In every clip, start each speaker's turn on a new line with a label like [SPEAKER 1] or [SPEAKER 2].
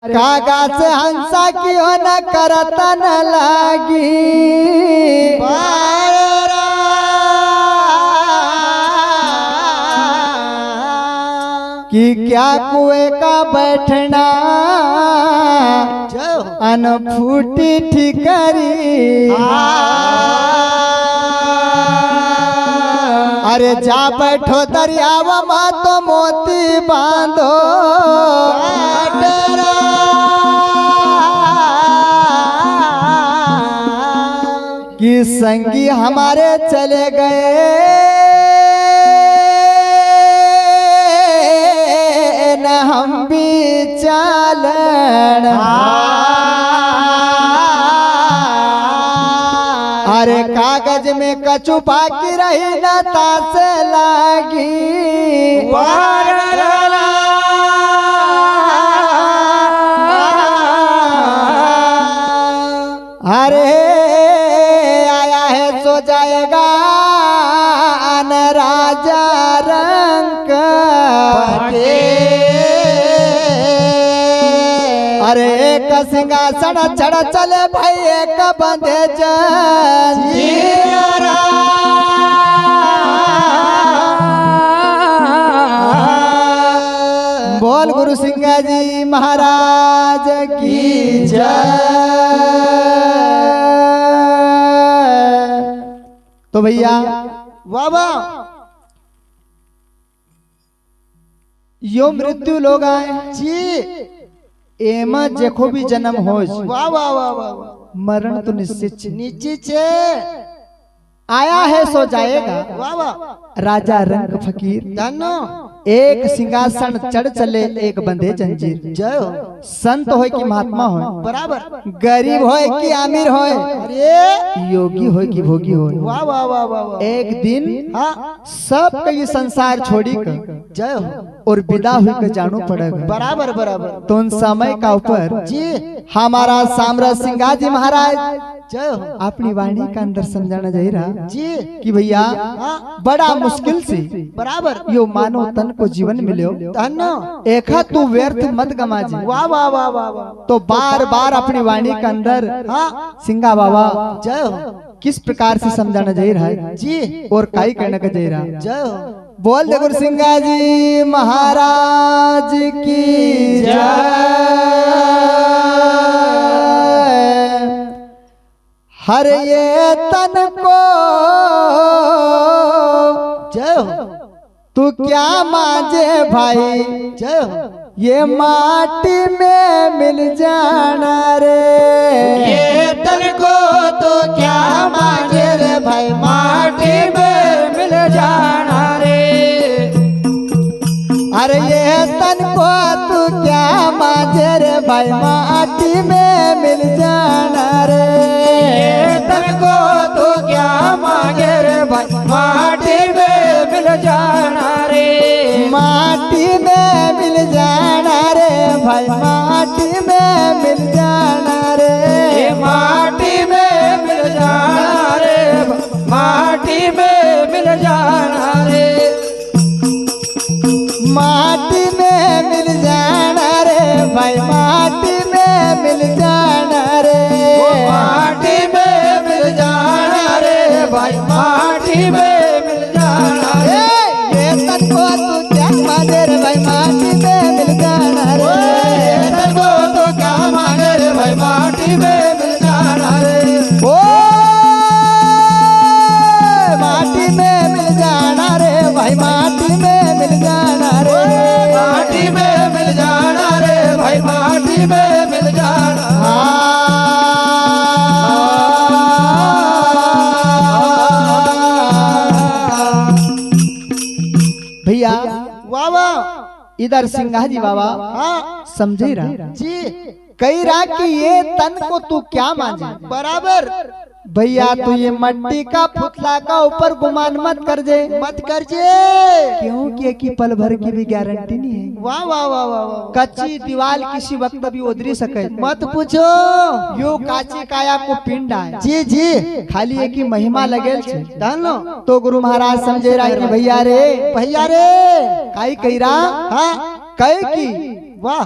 [SPEAKER 1] कागज हंसा की हो न करता न लागी कि क्या कुएं का बैठना अनफूटी ठिकरी। अरे जा बैठो दरियावा माँ तो मोती बांधो कि संगी हमारे चले गए न हम भी चालन। अरे कागज में कछु बाकी रही न तास लागी। अरे आया है सो जाएगा न राजा रंग। अरे एक सिंहासन चढ़ चले भाई एक बंधे जीरा। बोल गुरु सिंह जी महाराज की जय। तो भैया वाह यो मृत्यु लोग आए जी एमा जेको भी जन्म हो वाह वाह वाह वाह मरण तो निश्चित छे। आया है सो जाएगा वाह वाह राजा रंग फकीर। एक सिंहासन चढ़ चले एक बंधे जंजीर। जय हो संत हो कि महात्मा हो बराबर, गरीब हो कि अमीर हो, अरे योगी हो कि भोगी हो। वाह वाह वाह वाह एक दिन सब का ये संसार छोड़ी कर जय हो और विदा हुई के जानो पड़ेगा बराबर बराबर। तो उन समय का ऊपर जी हमारा साम्राज्य सिंह जी महाराज जय हो अपनी वाणी का अंदर समझाना जा रहा जी कि भैया बड़ा मुश्किल से बराबर यो मानव तन को जीवन मिलो एक तू व्यर्थ मत गमा जी। वाह वाह वाह वाह। तो बार बार अपनी वाणी के अंदर सिंगा बाबा जय हो किस प्रकार से समझाना जा रहा है जी और काई कहने का जा रहा जय हो। बोल दे गुरु सिंगा जी महाराज की जय। हर ये तन को जय हो तू क्या मांझे भाई जय हो ये माटी में मिल जाना रे। ये तन को तो क्या मांझे रे भाई माटी में मिल जाना रे। अरे ये तन को तू क्या मांझे रे भाई माटी में मिल जाना रे। ये तन को तू क्या मांगे रे भाई माटी में मिल जाना रे। माटी में मिल जाना रे भाई माटी में मिल जाना रे। माटी में मिल जाना रे माटी में मिल जाना रे। माटी में मिल जाना रे भाई माटी में मिल जाना रे। माटी में मिल जाना रे भाई माटी में मिल जाना रे। ये तन को तू क्या मांगे रे भाई माटी में मिल जाना रे। ये तन को तू क्या मांगे रे भाई माटी में मिल जाना रे। ओ माटी में मिल जाना रे भाई माटी में मिल जाना रे। माटी में मिल जाना रे भाई माटी में मिल जाना। भैया वाह वाह इधर सिंगा जी बाबा समझे रहा जी कही रहा कि ये तन को तू क्या मांझे बराबर। भैया तू ये मट्टी का पुतला का ऊपर गुमान मत कर जे क्योंकि एक ही पल भर की भी गारंटी नहीं है। वाह वाह वाह वाह कच्ची दीवार किसी वक्त भी उधरी सके मत पूछो। यो काची काया को पिंड है जी जी खाली एक ही महिमा लगे तो गुरु महाराज समझे रहा कि भैया रे काई कही रहा कहे की वाह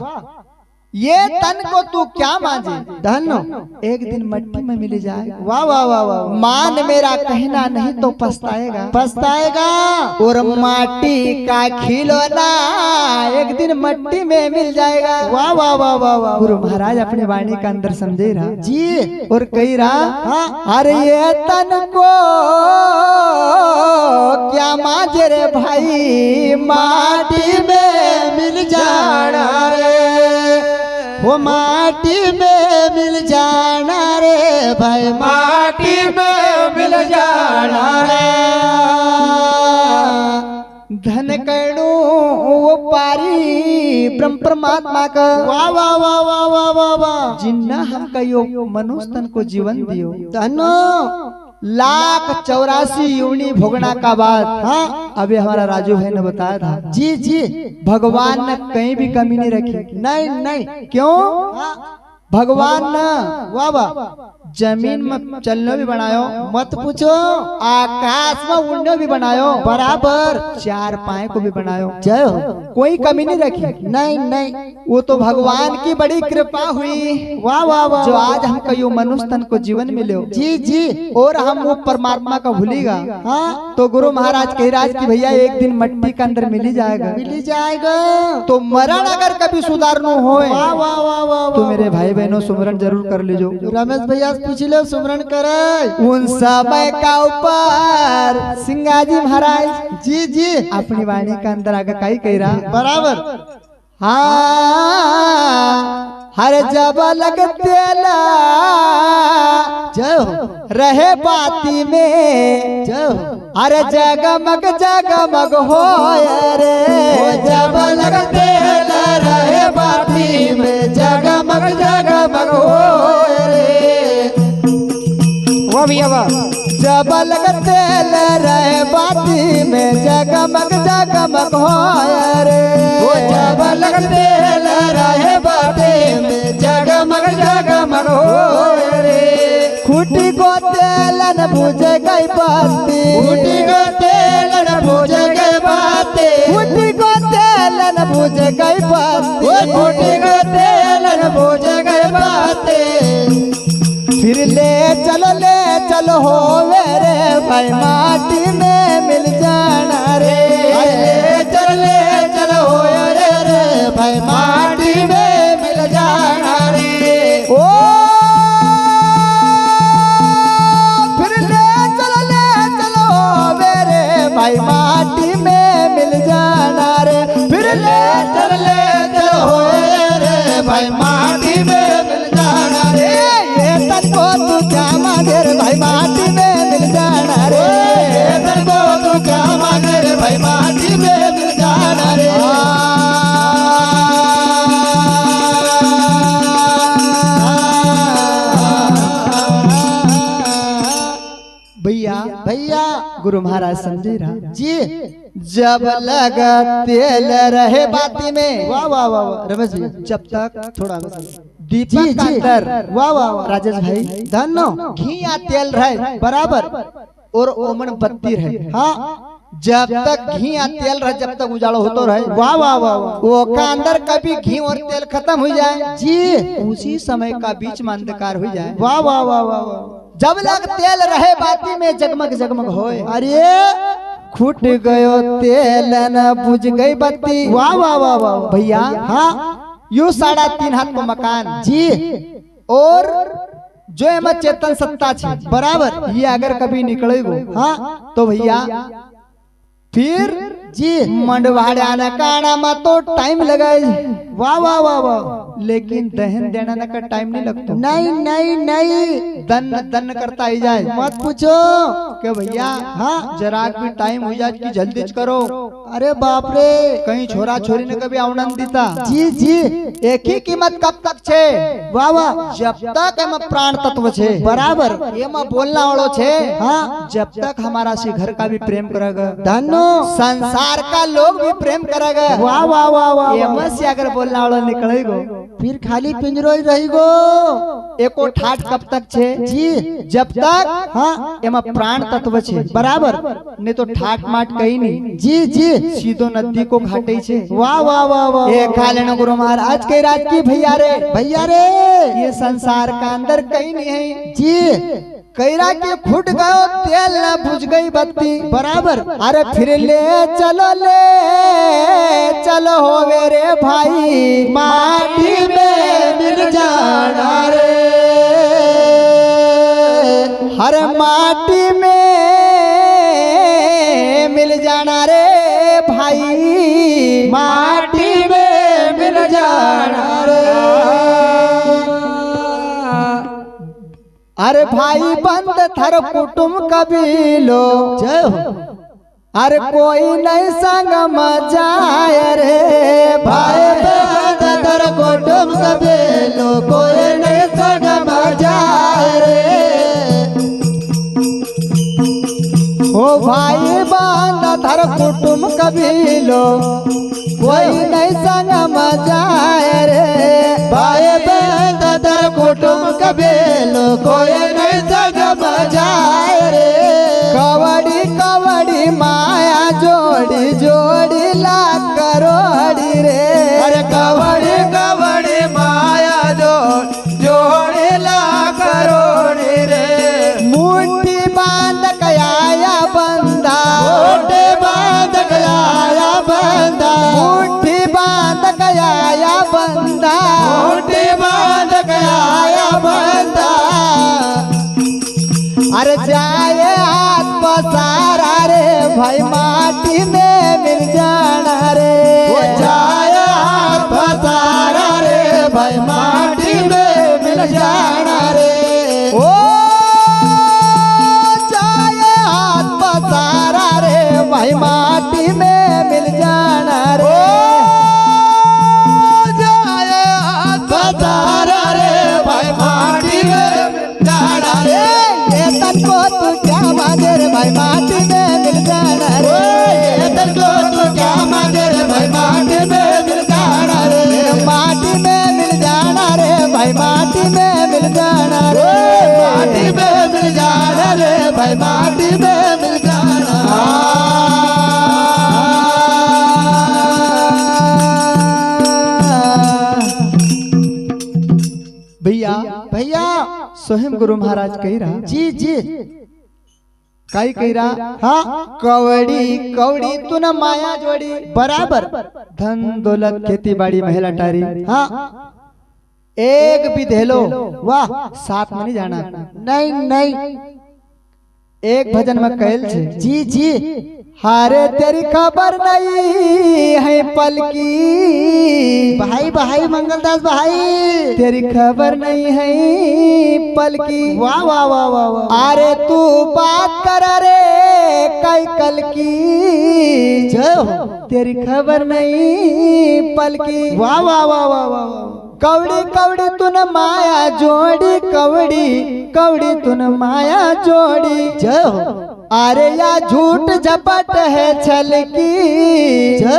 [SPEAKER 1] ये तन को तू क्या मांझे धन एक दिन मट्टी में मिल जाए। वाह वाह वाह वाह। मान मेरा कहना नहीं तो पछताएगा पछताएगा। और माटी का खिलौना एक दिन मट्टी में मिल जाएगा। वाह वाह वाह वाह वाह। गुरु महाराज अपने वाणी का अंदर समझे रहा जी और कही रहा अरे ये तन को क्या मांझे रे भाई माटी में मिल जाना रे वो माटी में मिल जाना रे भाई माटी में मिल जाना रे। धन करणु वो पारी ब्रह्म परमात्मा का। वाह वाह वाह वाह वाह वाह वाह। जिन्ना हम कहो मनुष्य तन को जीवन दियो धनो 1,84 योनि भोगना का बाद। हाँ अभी हमारा राजू भाई ने बताया था जी जी भगवान ने कहीं भी कमी नहीं रखी। नहीं नहीं क्यों भगवान ने वाह वाह जमीन में चलने भी बनायो मत पूछो आकाश में उड़ने भी बनायो बराबर 4 पाए को भी बनायो जय हो कोई कमी नहीं रखी। नहीं नहीं वो तो भगवान की बड़ी कृपा हुई। वाह वाह वाह। जो आज हम कहो मनुष्य तन को जीवन मिले जी जी और हम वो परमात्मा का भूलेगा। हाँ तो गुरु महाराज कह राज की भैया एक दिन मट्टी के अंदर मिल ही जाएगा। तो मरण अगर कभी सुधारनो हो तो मेरे भाई बहनों सुमरन जरूर कर लीजो। रमेश भैया पूछ लो सुमरन करे उन समय का ऊपर सिंगाजी महाराज जी जी अपनी वाणी का अंदर आगे कही कह रहा बराबर। हाँ हर जब लगते ला जो रहे बाती में जो अरे जगमग जगमग हो रे जब लगते ला रहे बाती में जगमग जगमग हो रे वो भी अब जब लगते रहे बाती में जगमग जगमग हो रे वो जब लगते रहे बाती में जगमग जगमग हो रे। खूटी को तेलन बुझ गई बाती खूटी को तेलन बुझ गई बाती खूटी को तेलन बुझ गई बाती खूटी को तेलन बुझ गई बाती। फिर ले चलो हो रे भाई माटी में मिल जाना रे ले चलो हो रे भाई माटी में मिल जाना रे। ओ फिर ले चलो रे भाई माटी में मिल जाना रे फिर ले चलो हो रे भाई माटी में मिल जाना रे। तन को तू क्या मांगे रे भाई माटी में मिल जाना रे तन को तू क्या मांगे रे भाई माटी में मिल जाना रे। भैया भैया गुरु महाराज समझे रहा जी जब लगा तेल रहे बाती में। वाह वाह वाह रमेश जी जब तक थोड़ा दीपक के अंदर वाह वाह राजेश भाई धनो घी या तेल रहे बराबर और ओमन बत्ती रहे। हाँ जब तक घी या तेल रहे जब तक उजाला होता रहे। वाह वाह वाह वो का अंदर कभी घी और तेल खत्म हो जाए जी उसी समय का बीच में अंधकार हो जाए। वाह वाह वाह वाह। जब लग तेल रहे बाती में जगमग जगमग होए अरे फूट गयो तेल न बुझ गई बत्ती। वाह वाह वाह वाह भैया। हाँ यू 3.5 हाथ को मकान जी और जो एम चेतन सत्ता छे बराबर ये अगर कभी निकलेगो हाँ तो भैया फिर जी मंडवाड़ा न काना में तो टाइम लगाए। वाह वाह वाह वाह। लेकिन दहन देना न का टाइम नहीं लगता। नहीं नहीं नहीं दन दन करता ही जाए मत पूछो के भैया। हाँ जरा भी टाइम हो जाए कि जल्दी करो। अरे बाप रे कहीं छोरा छोरी ने कभी आनंद देता जी जी एक ही कीमत कब तक छे। वाह वाह जब तक एम प्राण तत्व छे बराबर एम बोलना वालों छे। हाँ जब तक हमारा से घर का भी प्रेम करेगा धनो संसार का लोग भी प्रेम करेगा। वाह वाह वाह वाह एम से अगर बोलना वालों निकलेगो फिर खाली पिंजरो ही रही गो। एको ठाट कब तक छे जी, जब तक हाँ एमा प्राण तत्व छे बराबर, नहीं तो ठाट माट कहीं नहीं जी जी, सीधो नदी को घाटे छे। वाह वाह वाह वाह, ये खालेनो गुरु महाराज के राज की भैया रे, ये संसार का अंदर कहीं नहीं है जी। कैरा के फूट गयो तेल न बुझ गई बत्ती बराबर। अरे फिर ले चलो होवे रे भाई, माटी में मिल जाना रे, हर माटी में मिल जाना रे भाई, माटी में मिल जाना रे। अरे भाई बंद थर कुटुम कबीलो, अरे कोई नहीं संग मजाए रे, भाई बंद थर कुटुम कबीलो, कोई नहीं संग मजाए रे। ओ भाई बंद थर कुटुम कबीलो, कोई नहीं संग मजाए रे, भाई बंद थर कुटुम कबीलो, कोई नहीं संग मजाए रे। कवड़ी कवड़ी माया जोड़ी जोड़ी ला करोड़ी रे, अरे कवड़ी कवड़ी माया जोड़ी ला करोड़ी रे। मुट्ठी बांध कया बंदा, मुट्ठी बांध कया बंदा, मुट्ठी बांध कया बंदा, मुट्ठी बांध कया बंदा। अरे जाए हाथ पसारा रे भाई, माटी में मिल जाना रे, जाए हाथ पसारा रे भाई, माटी में मिल जाना रे। ओ जाए हाथ पसारा रे भाई, माटी में मिल जाना रे, जाए हाथ पसारा रे भाई, माटी में मिल जाना रे। तन को तू क्या मांगे रे भाई, माटी में मिल जाना रे, तन को तू क्या मांगे रे भाई, माटी में मिल जाना रे, माटी में मिल जाना रे भाई, माटी में मिल जाना रे, माटी में मिल जाना रे भाई, माटी में मिल जाना। भैया सोहम गुरु महाराज कही रहा जी जी, काई कही रहा हाँ, कवड़ी कवड़ी तू न माया जोड़ी बराबर, धन दौलत खेती बाड़ी महिला टारी हाँ, एक भी धेलो वाह, साथ में नहीं जाना नहीं नहीं। एक भजन में कहल छे जी जी, हारे तेरी खबर नहीं है पल की, भाई भाई मंगलदास भाई, तेरी खबर नहीं है पल की। वाह वाह वाह वाह वाह, अरे तू बात कर रे कई कल की, जो तेरी खबर नहीं पल की। वाह वाह वाह वाह वाह, कवड़ी कवड़ी तूने माया जोड़ी, कवड़ी कवड़ी तूने माया जोड़ी, जो अरे या झूठ झपट है छल की, जो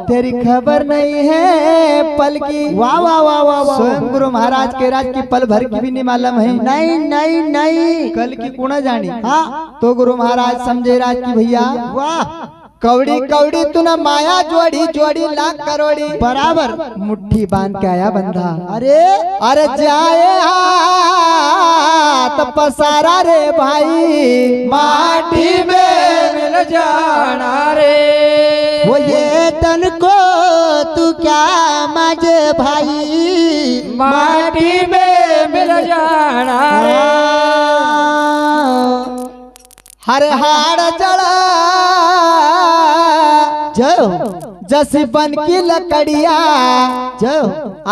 [SPEAKER 1] तेरी खबर नहीं है पल की। वाह वाह वाह वाह, स्वयं गुरु महाराज के राज की पल भर की भी नहीं मालूम है, नहीं नहीं नहीं, कल की कौन जानी हाँ, तो गुरु महाराज समझे राज की भैया। वाह, कवड़ी कवड़ी तू न माया जोड़ी जोड़ी लाख करोड़ी बराबर, मुट्ठी बांध के आया बंधा, अरे अरे जाए हाथ पसारा रे भाई, माटी में मिल जाना रे। वो ये तन को तू क्या मांगे भाई, माटी में मिल जाना रे। हर हाड़ जड़ा जो जैसी बन की लकड़िया, जो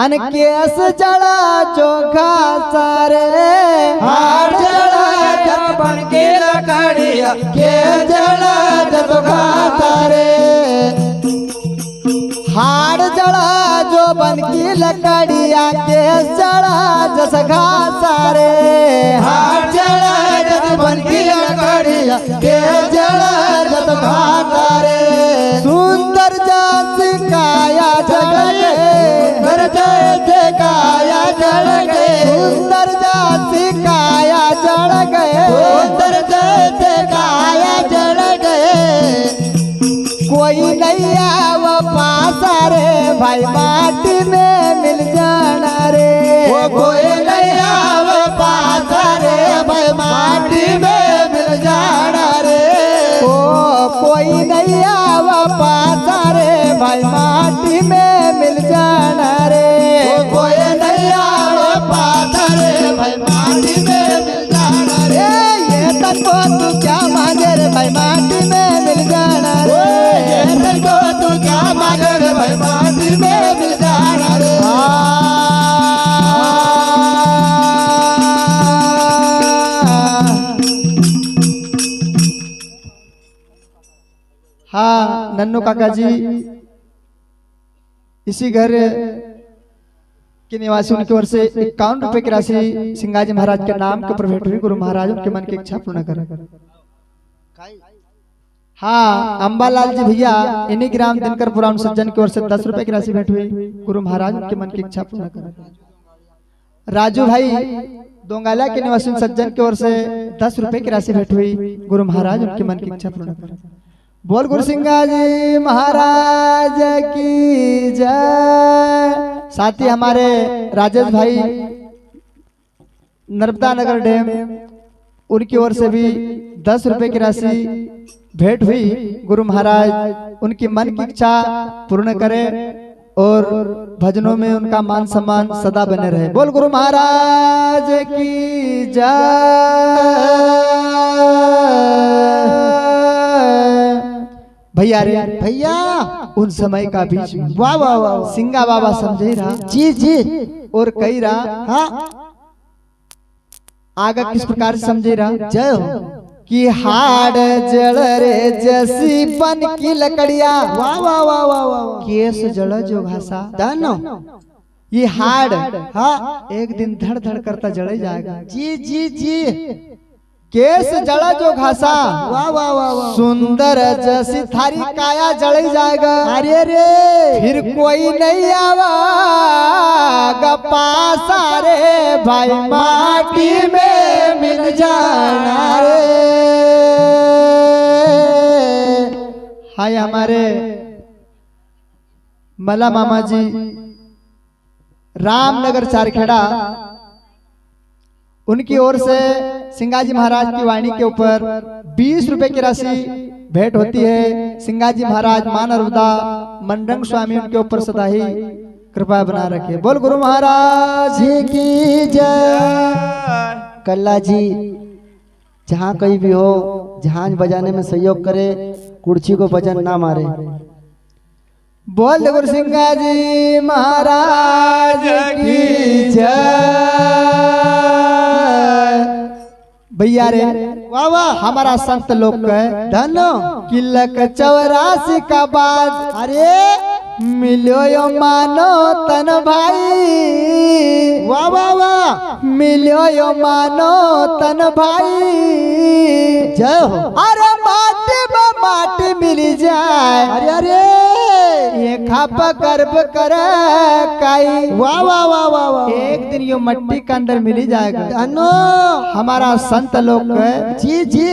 [SPEAKER 1] अनकेस जड़ा चोखा सारे, हाड़ जड़ा जब बन की लकड़िया, के जड़ा जब घा सारे, हाड़ जड़ा जो बन की लकड़िया, के जड़ा जस घा सारे, हाड़ जड़ा जब बन की लकड़िया, के जड़ा जस घा सारे। सुंदर सुंदर जाति काया जड़ गए, सुंदर जैसे काया जड़ गए, सुंदर जाति काया जड़ गए, सुंदर जैसे काया जड़ गए। कोई नहीं आव पास रे भाई माटी में मिल जाना रे, वो कोई नहीं आव पास रे भाई माटी में मिल जाना रे, ओ कोई नहीं आव पास रे भाई माटी में मिल जाना रे, वो कोई नहीं आव पास रे भाई माटी में मिल जाना रे। ये तनको तू क्या मांगे रे भाई माटी में मिल जाना रे, ये तनको तू क्या मांगे रे भाई माटी में मिल जाना रे। हाँ नन्नू काका जी इसी घर के निवासी उनकी ओर से 51 रुपए की राशि सिंगाजी महाराज के नाम के ऊपर भेंट हुई। गुरु महाराज उनके मन की इच्छा पूर्ण करें। हाँ अंबालाल जी भैया इन्हीं ग्राम दिनकर पुराण सज्जन की ओर से 10 रुपए की राशि भेंट हुई। गुरु महाराज उनके मन की इच्छा पूर्ण करें। राजू भाई दोंगाला के निवासी सज्जन की ओर से 10 रुपए की राशि भेंट हुई। गुरु महाराज उनके मन की इच्छा पूर्ण करें। बोल गुरु सिंगाजी महाराज की जय। साथ ही हमारे राजेश भाई नर्मदा नगर डैम उनकी ओर से भी 10 रुपए की राशि भेंट हुई। गुरु महाराज उनकी मन की इच्छा पूर्ण करें और भजनों में उनका मान सम्मान सदा बने रहे। बोल गुरु महाराज की जय। भैया रे भैया उन समय का बीच वाह वाह वाह सिंगा बाबा समझे रहा जी जी और कही रहा हाँ आगे किस प्रकार से समझे रहा जय हो कि हाड़ जड़ रे जैसी बन की लकड़िया वाह वाह वाह वाह वाह केस जड़ जो घासा दानो ये हाड़ हाँ एक दिन धड़ धड़ करता जड़े जाएगा जी जी जी। केस जड़ा जो घासा वाह वाह वाह वाह सुंदर जैसी थारी काया जड़ जाएगा। अरे रे फिर कोई नहीं आवा पास रे भाई माटी में मिल जाना रे। हाय हमारे मला मामा जी रामनगर चारखेड़ा उनकी ओर से सिंगाजी महाराज की वाणी के ऊपर 20 रुपए की राशि भेंट होती है। सिंगाजी महाराज मां नर्मदा मंडंग स्वामी उनके ऊपर सदा ही कृपा बना रखे। बोल गुरु महाराज की जय। कल्ला जी जहाँ कहीं भी हो जहाज बजाने में सहयोग करे कुर्सी को वजन ना मारे। बोल गुरु सिंगाजी महाराज की जय। भैया रे वाह वाह हमारा संत लोग धनो किलक 84 का बाद अरे मिलो यो मानो तन भाई वाह वाह वाह मिलो यो मानो तन भाई जय हो। अरे माटी में माटी मिल जाए अरे अरे ये खापा गर्भ कर काई वाह वाह वाह वाह वाह एक दिन यो मट्टी के अंदर मिल जाएगा। अनो हमारा संत लोग जी जी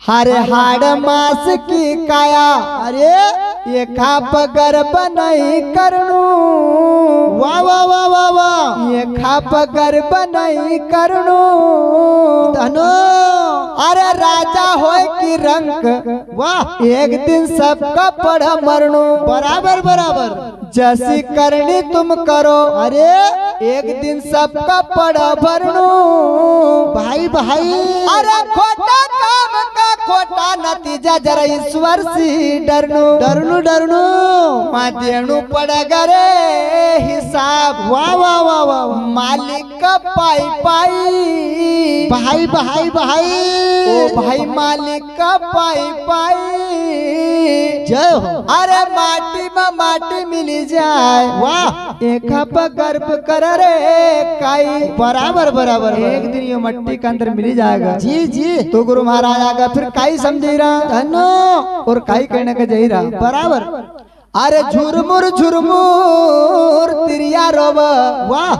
[SPEAKER 1] हरे हाड़ मास की काया अरे ये खाप गर्भ नहीं करनू वाह वाह वाह वाह वाह ये खाप गर्भ नहीं करनू धनो अरे राजा होए की रंग वाह एक दिन सबका पढ़ा मरनू बराबर बराबर जैसी करनी तुम करो अरे एक दिन सबका पढ़ा भरनू भाई भाई। अरे खोटा काम का खोटा नतीजा जरा ईश्वर से डरनू डरनू डरनू माध्यणू पड़ गरे साहब,
[SPEAKER 2] वाह वाह वाह वाह,
[SPEAKER 1] मालिक का पाई पाई,
[SPEAKER 2] भाई भाई भाई,
[SPEAKER 1] ओ भाई मालिक का पाई पाई,
[SPEAKER 2] जय हो।
[SPEAKER 1] अरे माटी में माटी मिल जाए,
[SPEAKER 2] वाह,
[SPEAKER 1] एक पर गर्भ कर रे काई,
[SPEAKER 2] बराबर बराबर,
[SPEAKER 1] एक दिन ये मट्टी के अंदर मिल जाएगा।
[SPEAKER 2] जी जी,
[SPEAKER 1] तो गुरु महाराज आगा फिर काई समझे रहा
[SPEAKER 2] धनो,
[SPEAKER 1] और काई कहने का जही रहा
[SPEAKER 2] बराबर,
[SPEAKER 1] अरे झुरमुर झुरमुर तिरिया रोब,
[SPEAKER 2] वाह,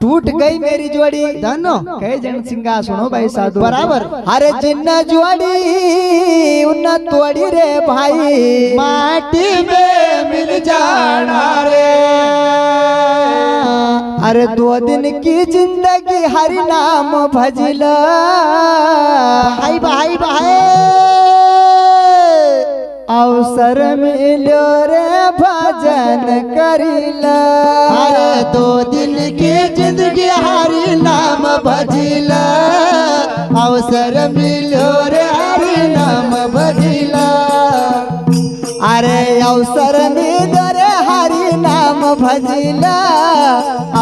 [SPEAKER 1] टूट गई मेरी जोड़ी,
[SPEAKER 2] धनो,
[SPEAKER 1] कई जन सिंगा सुनो भाई साधु,
[SPEAKER 2] बराबर,
[SPEAKER 1] अरे जिन्ना जोड़ी उन्ना तोड़ी रे भाई,
[SPEAKER 2] माटी में मिल जाना रे,
[SPEAKER 1] अरे 2 दिन की जिंदगी हरि नाम भजिला,
[SPEAKER 2] भाई भाई भाई,
[SPEAKER 1] अवसर मिलो रे भजन करिला,
[SPEAKER 2] अरे 2 दिन की जिंदगी हरि नाम भजिला, अवसर मिलो रे हरि नाम भजिला,
[SPEAKER 1] अरे अवसर मिलो रे हरि नाम भजिला,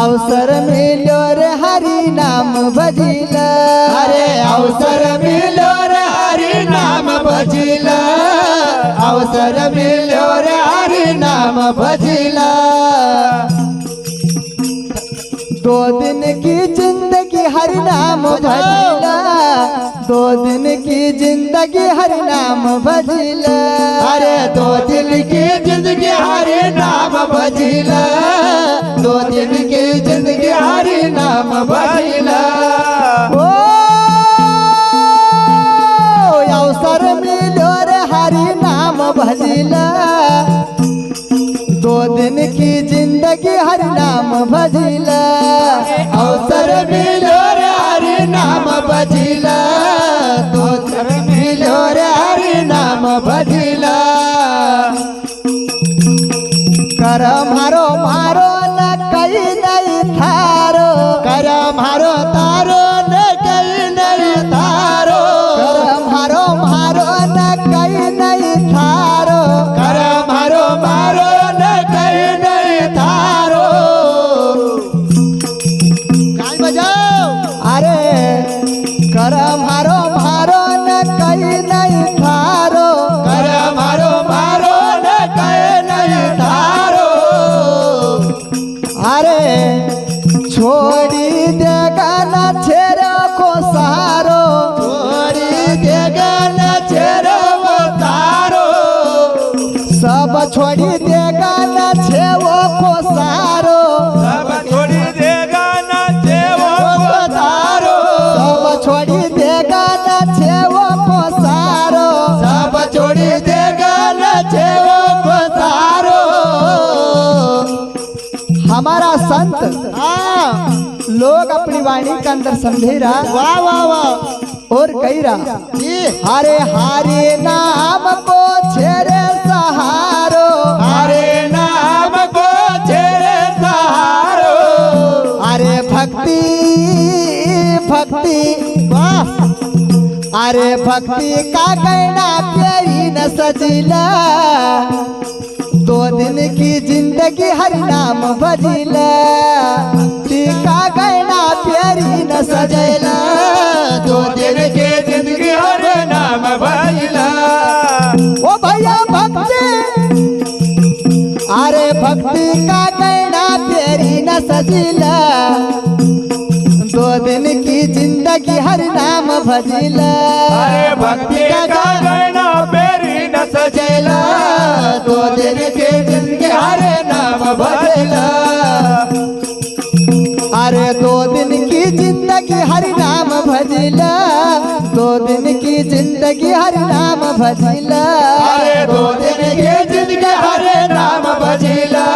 [SPEAKER 1] अवसर मिलो रे हरि नाम भजिला,
[SPEAKER 2] अरे अवसर मिलो रे हरि नाम भजिला, अवसर मिलो रे हरि नाम भजिला,
[SPEAKER 1] 2 दिन की जिंदगी हरि नाम भजिला, 2 दिन की जिंदगी हरि नाम भजिला,
[SPEAKER 2] अरे 2 दिन की जिंदगी हरि नाम भजिला, 2 दिन की जिंदगी हरि नाम भजिला,
[SPEAKER 1] ओ अवसर मिलो रे हरि नाम भजिला, 2 दिन की जिंदगी हरि नाम भजिला,
[SPEAKER 2] अवसर मिलो रे हरि नाम भजिला, 2 दिन मिलो रे हरि नाम भजिला,
[SPEAKER 1] कर मारो मारो न कई नहीं थारो,
[SPEAKER 2] कर मारो तारो न कई नहीं तारो,
[SPEAKER 1] कर मारो मारो न कई नहीं थारो,
[SPEAKER 2] कर मारो मारो न कई नहीं तारो, गाय बजाओ,
[SPEAKER 1] अरे कर मारो मारो न कई नहीं थारो,
[SPEAKER 2] कर मारो मारो न कई नहीं तारो,
[SPEAKER 1] अरे छोड़ी देगा न छेरा को सारो,
[SPEAKER 2] छोड़ी देगा न छेरो वो तारो,
[SPEAKER 1] सब छोड़ी देगा न छेवो को सारो,
[SPEAKER 2] सब छोड़ी देगा न छेवो वो तारो,
[SPEAKER 1] सब छोड़ी देगा न छेवो को सारो,
[SPEAKER 2] सब छोड़ी देगा न छेवो वो तारो,
[SPEAKER 1] हमारा संत
[SPEAKER 2] हाँ,
[SPEAKER 1] लोग अपनी वाणी के अंदर समझे रहा
[SPEAKER 2] वाह वाह वाह,
[SPEAKER 1] और कही रहा
[SPEAKER 2] जी,
[SPEAKER 1] हरे हरे नाम को छेरे सहारो,
[SPEAKER 2] हरे नाम को छेरे सहारो,
[SPEAKER 1] अरे भक्ति भक्ति
[SPEAKER 2] वाह,
[SPEAKER 1] अरे भक्ति का गहना प्यारी न सजिला, 2 दिन की जिंदगी हरि नाम भजिला, भक्ति का गहना प्यारी न सजिला,
[SPEAKER 2] 2 दिन की जिंदगी हरे नाम भजिला,
[SPEAKER 1] ओ भैया भक्ति, अरे भक्ति का गहना प्यारी न सजिला, 2 दिन की जिंदगी हरि नाम भजिला,
[SPEAKER 2] अरे भक्ति का गहना पेरी न सजेला, 2 दिन की जिंदगी हरे नाम भजिला,
[SPEAKER 1] अरे 2 दिन की जिंदगी हरि नाम भजिला, 2 दिन की जिंदगी हरि नाम भजिला,
[SPEAKER 2] अरे 2 दिन की जिंदगी हरे नाम भजिला,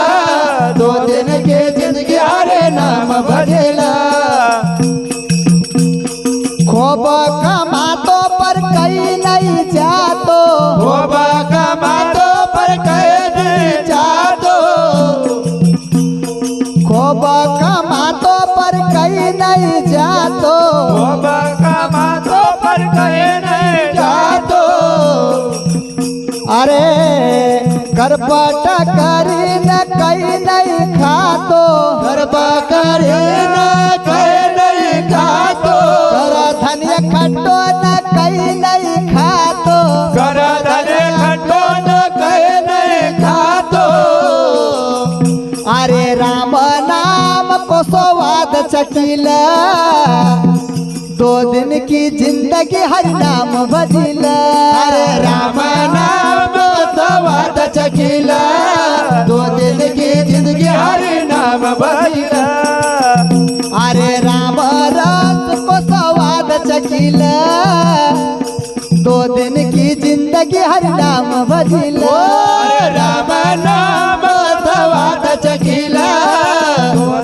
[SPEAKER 2] 2 दिन की जिंदगी हरे नाम भजिला,
[SPEAKER 1] खूब कमातो पर कहीं नहीं जातो,
[SPEAKER 2] होबा कमातो पर कहे नहीं जातो,
[SPEAKER 1] खूब कमातो पर कहीं नहीं जातो,
[SPEAKER 2] होबा कमातो पर कहे नहीं जातो,
[SPEAKER 1] अरे करपट करी न कहीं नहीं खातो,
[SPEAKER 2] धनिया कहीं नहीं खातो
[SPEAKER 1] करा धनिया खट्टो न कहीं नहीं खातो
[SPEAKER 2] कर धनिया खट्टो न कहीं नहीं खातो
[SPEAKER 1] अरे राम नाम को स्वाद चखिला 2 दिन की जिंदगी हरि नाम भजिला
[SPEAKER 2] अरे राम नाम स्वाद चखिला 2 दिन की जिंदगी हरि नाम भजिला
[SPEAKER 1] अरे राम रस को स्वाद चखिला 2 दिन की जिंदगी हरि नाम भजिला
[SPEAKER 2] राम नाम स्वाद चखिला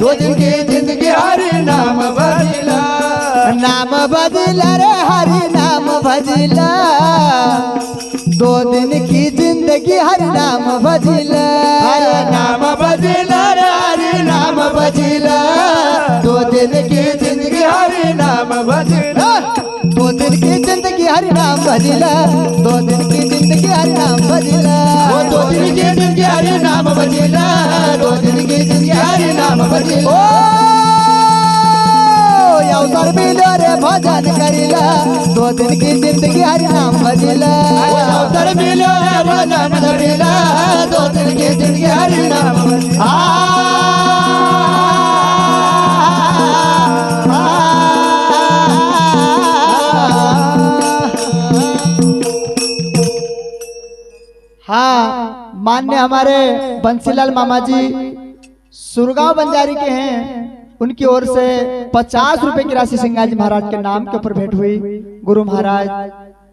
[SPEAKER 2] 2 दिन की जिंदगी हरि नाम भजिला
[SPEAKER 1] नाम भजिला रे हरि नाम भजिला 2 दिन की जिंदगी हरि नाम भजिला
[SPEAKER 2] हरे नाम भजिला रे हरि नाम भजिला 2 दिन की जिंदगी हरि नाम भजिला
[SPEAKER 1] 2 दिन की जिंदगी हरि नाम भजिला 2 दिन की जिंदगी हरि नाम भजिला
[SPEAKER 2] वो 2 दिन की जिंदगी हरि नाम भजिला 2 दिन की जिंदगी हरि नाम भजिला
[SPEAKER 1] अवसर मिलो रे भजन करिला 2 दिन की जिंदगी हरि नाम भजिला
[SPEAKER 2] अवसर मिलो रे भजन करिला 2 दिन की जिंदगी हरि नाम भजिला
[SPEAKER 1] हाँ, मान्य हमारे बंसीलाल मामा जी सुरगांव बंजारी के हैं। उनकी ओर से 50 रुपए की राशि सिंगाल जी महाराज के नाम के ऊपर भेंट हुई। गुरु महाराज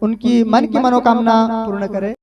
[SPEAKER 1] उनकी मन की मनोकामना पूर्ण करे।